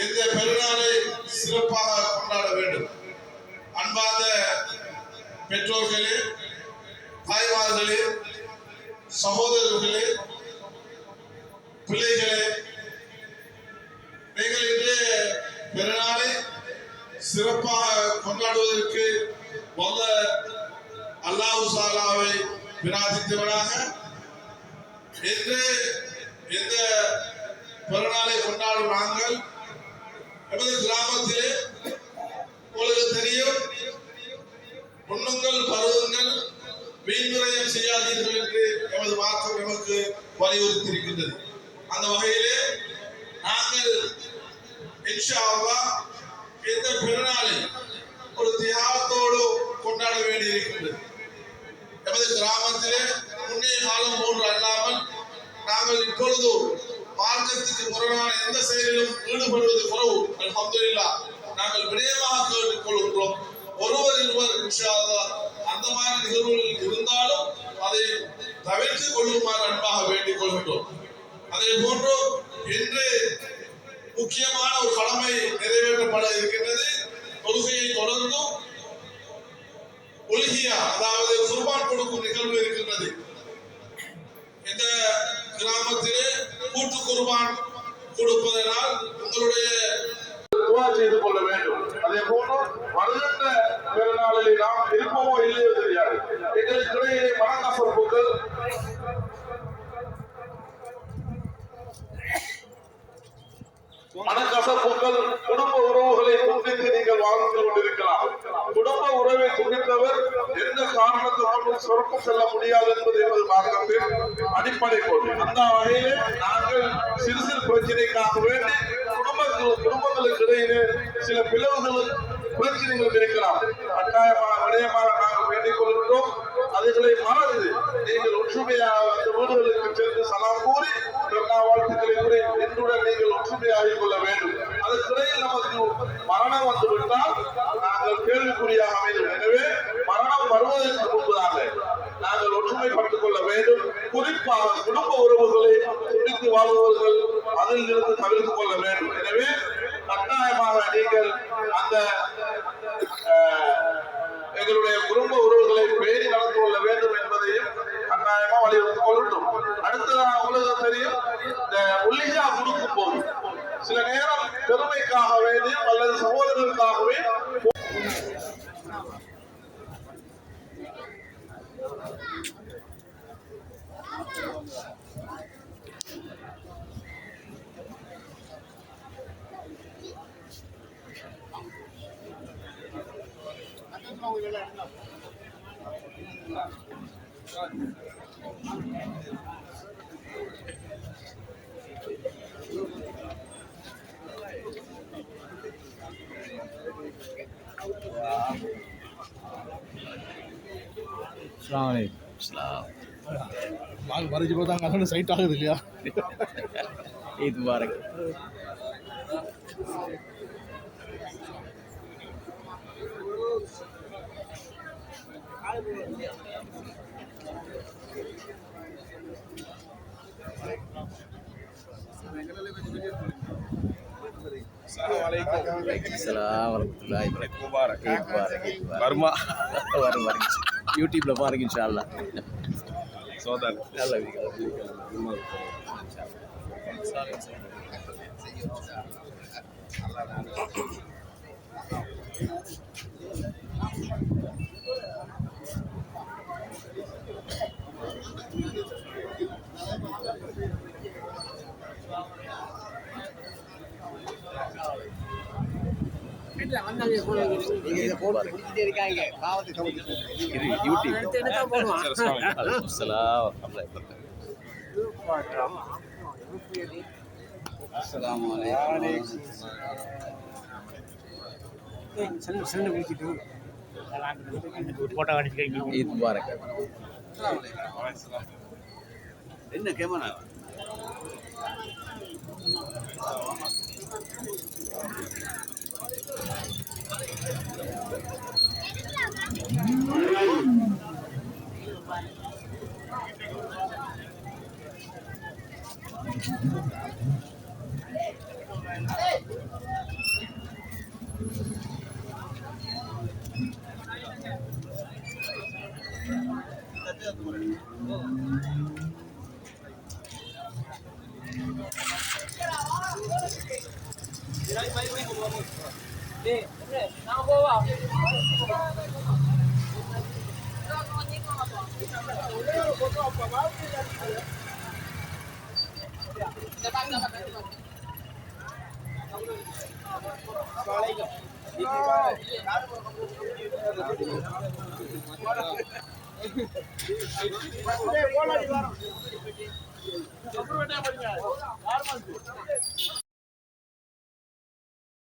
இந்த பெருநாளை சிறப்பாக கொண்டாட வேண்டும். அன்பார்ந்த பெற்றோர்களே, தாய்மார்களே, சகோதரர்களே, பிள்ளைகளே, நீங்கள் இன்று பெருநாளை சிறப்பாக கொண்டாடுவதற்கு வல்ல அல்லாஹ் தஆலாவை பிரார்த்தித்தவனாக இன்று இந்த பெருநாளை கொண்டாடும் நாங்கள் எமது கிராமத்திலே உங்களுக்கு தெரியும், உண்ணுங்கள் பருவங்கள் வீண்விரயம் செய்யாதீர்கள் என்று எமது மார்க்கம் நமக்கு வலியுறுத்தியிருக்கின்றது. அந்த வகையிலே நாங்கள் இன்ஷா அல்லாஹ் இந்த பெருநாளை ஒரு தியாகத்தோடு கொண்டாட வேண்டியிருக்கின்றது. எமது கிராமத்திலே முன்னே காலம் போன்று அல்லாமல் நாங்கள் இப்பொழுது மார்க்கத்துக்கு முரணான எந்த செயலிலும் ஈடுபடுவது குறவு. அல்ஹம்துலில்லாஹ் நாங்கள் விடயமாக கேட்டுக் கொள்கிறோம். ஒருவர் இருவர் இன்ஷா அல்லாஹ் அந்த மாதிரி நிகழ்வுகள் இருந்தாலும் அதை தவிர்த்துக் கொள்ளுமாறு அன்பாக வேண்டிக் கொள்கின்றோம். அதே போன்று இன்று முக்கியமான ஒரு கடமை நிறைவேற்றப்பட இருக்கின்றது. தொழுகையை தொடர்ந்தும் உலகியா, அதாவது குர்பான் கொடுக்கும் நிகழ்வு இருக்கின்றது. இந்த கிராமத்திலே கூட்டு குர்பான் கொடுப்பதனால் உங்களுடைய துஆ செய்து கொள்ள வேண்டும். அதே போன்று வருகின்ற பெருநாளில் நாம் இருப்போமோ இல்லையோ தெரியாது. எங்களுக்கிடையே மனக்கசப்புகள், குடும்ப உறவுகளை துண்டித்து நீங்கள் வாழ்ந்து கொண்டிருக்கலாம். குடும்ப உறவை துண்டித்தவர் எந்த காரணத்தினாலும் சொர்க்கம் செல்ல முடியாது என்பது எமது மார்க்கத்தின் அடிப்படை கொள்கை. அந்த வகையிலே நாங்கள் சிறு சிறு பிரச்சனைக்காக வேண்டி குடும்பங்களுக்கு இடையிலே சில பிளவுகள் பிரச்சனைகள் இருக்கலாம். கட்டாயமான விடயமாக நாங்கள் வேண்டிக் கொள்கின்றோம். அதுகளை மறந்து நீங்கள் ஒற்றுமையாக அந்த வீடுகளுக்கு சென்று சலாம் கூறி வாழ்த்துக்களை கூறி என்னுடன் நீங்கள் ஒற்றுமையாகிக் கொள்ள வேண்டும். அதற்கிடையில் நமக்கு மரணம் வந்துவிட்டால் நாங்கள் கேள்விக்குறியாக அமையும். எனவே மரணம் வருவதற்கு முன்பதாக நாங்கள் ஒற்றுமைப்பட்டுக் கொள்ள வேண்டும். குறிப்பாக குடும்ப உறவுகளை துண்டித்து வாழ்பவர்கள் அதில் இருந்து தவிர்த்துக் கொள்ள வேண்டும். எனவே கட்டாயமாக நீங்கள் அந்த எங்களுடைய குடும்ப உறவுகளை பேணி நடந்து கொள்ள வேண்டும் என்பதையும் கட்டாயமா வலியுறுத்திக் கொள்ளட்டும். அடுத்ததாக உங்களுக்கு தெரியும், இந்த உள்ளிகா கொடுக்கும் போது சில நேரம் பெருமைக்காக வேண்டியும் அல்லது சகோதரர்களுக்காகவே மறைச்சு பார்த்தாங்க சைட் ஆகுது இல்லையா? ईद मुबारक। யூடியூப்ல பாருங்க இன்ஷா அல்லாஹ். சோதர் நல்ல ईद मुबारक। என்ன கேமரா Hey!